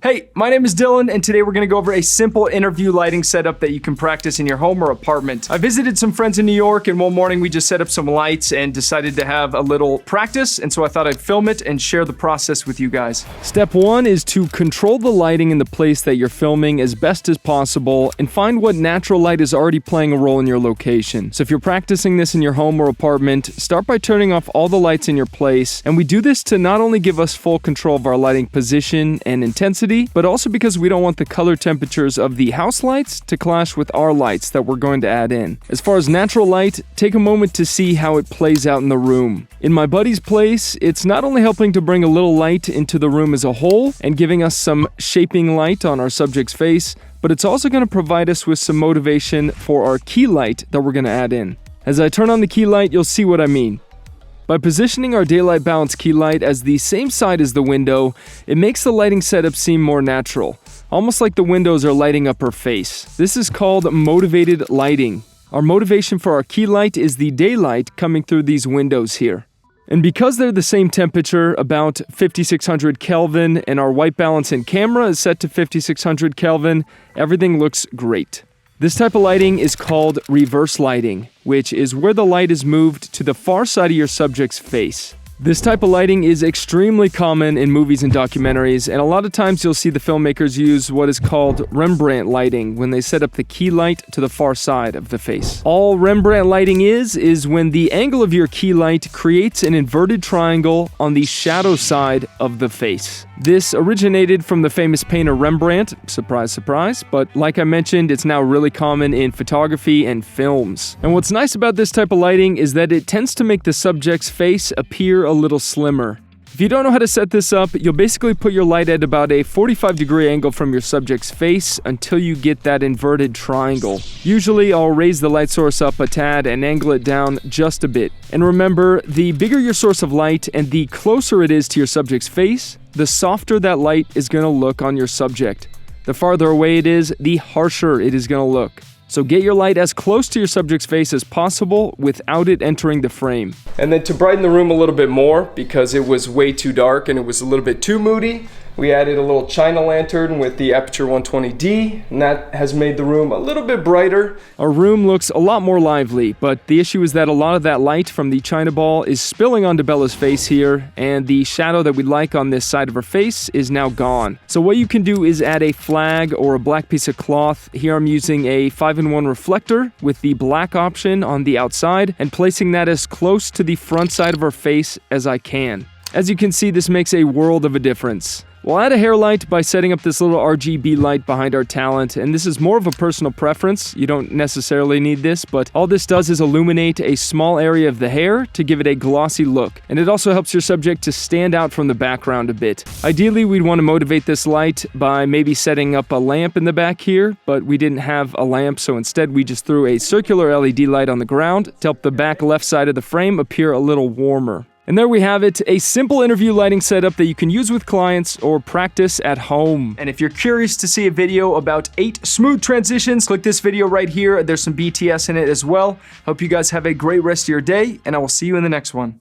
Hey, my name is Dylan, and today we're going to go over a simple interview lighting setup that you can practice in your home or apartment. I visited some friends in New York, and one morning we just set up some lights and decided to have a little practice, and so I thought I'd film it and share the process with you guys. Step 1 is to control the lighting in the place that you're filming as best as possible and find what natural light is already playing a role in your location. So if you're practicing this in your home or apartment, start by turning off all the lights in your place, and we do this to not only give us full control of our lighting position and intensity, but also because we don't want the color temperatures of the house lights to clash with our lights that we're going to add in. As far as natural light, take a moment to see how it plays out in the room. In my buddy's place, it's not only helping to bring a little light into the room as a whole and giving us some shaping light on our subject's face, but it's also going to provide us with some motivation for our key light that we're going to add in. As I turn on the key light, you'll see what I mean. By positioning our daylight balance key light as the same side as the window, it makes the lighting setup seem more natural, almost like the windows are lighting up her face. This is called motivated lighting. Our motivation for our key light is the daylight coming through these windows here. And because they're the same temperature, about 5600 Kelvin, and our white balance in camera is set to 5600 Kelvin, everything looks great. This type of lighting is called reverse lighting, which is where the light is moved to the far side of your subject's face. This type of lighting is extremely common in movies and documentaries, and a lot of times you'll see the filmmakers use what is called Rembrandt lighting when they set up the key light to the far side of the face. All Rembrandt lighting is when the angle of your key light creates an inverted triangle on the shadow side of the face. This originated from the famous painter Rembrandt, surprise, surprise, but like I mentioned, it's now really common in photography and films. And what's nice about this type of lighting is that it tends to make the subject's face appear a little slimmer. If you don't know how to set this up, you'll basically put your light at about a 45-degree angle from your subject's face until you get that inverted triangle. Usually, I'll raise the light source up a tad and angle it down just a bit. And remember, the bigger your source of light and the closer it is to your subject's face, the softer that light is going to look on your subject. The farther away it is, the harsher it is going to look. So get your light as close to your subject's face as possible without it entering the frame. And then to brighten the room a little bit more, because it was way too dark and it was a little bit too moody, we added a little China lantern with the aperture 120D, and that has made the room a little bit brighter. Our room looks a lot more lively, but the issue is that a lot of that light from the China ball is spilling onto Bella's face here, and the shadow that we'd like on this side of her face is now gone. So what you can do is add a flag or a black piece of cloth. Here I'm using a 5-in-1 reflector with the black option on the outside and placing that as close to the front side of her face as I can. As you can see, this makes a world of a difference. We'll add a hair light by setting up this little RGB light behind our talent, and this is more of a personal preference. You don't necessarily need this, but all this does is illuminate a small area of the hair to give it a glossy look, and it also helps your subject to stand out from the background a bit. Ideally, we'd want to motivate this light by maybe setting up a lamp in the back here, but we didn't have a lamp, so instead we just threw a circular LED light on the ground to help the back left side of the frame appear a little warmer. And there we have it, a simple interview lighting setup that you can use with clients or practice at home. And if you're curious to see a video about 8 smooth transitions, click this video right here. There's some BTS in it as well. Hope you guys have a great rest of your day, and I will see you in the next one.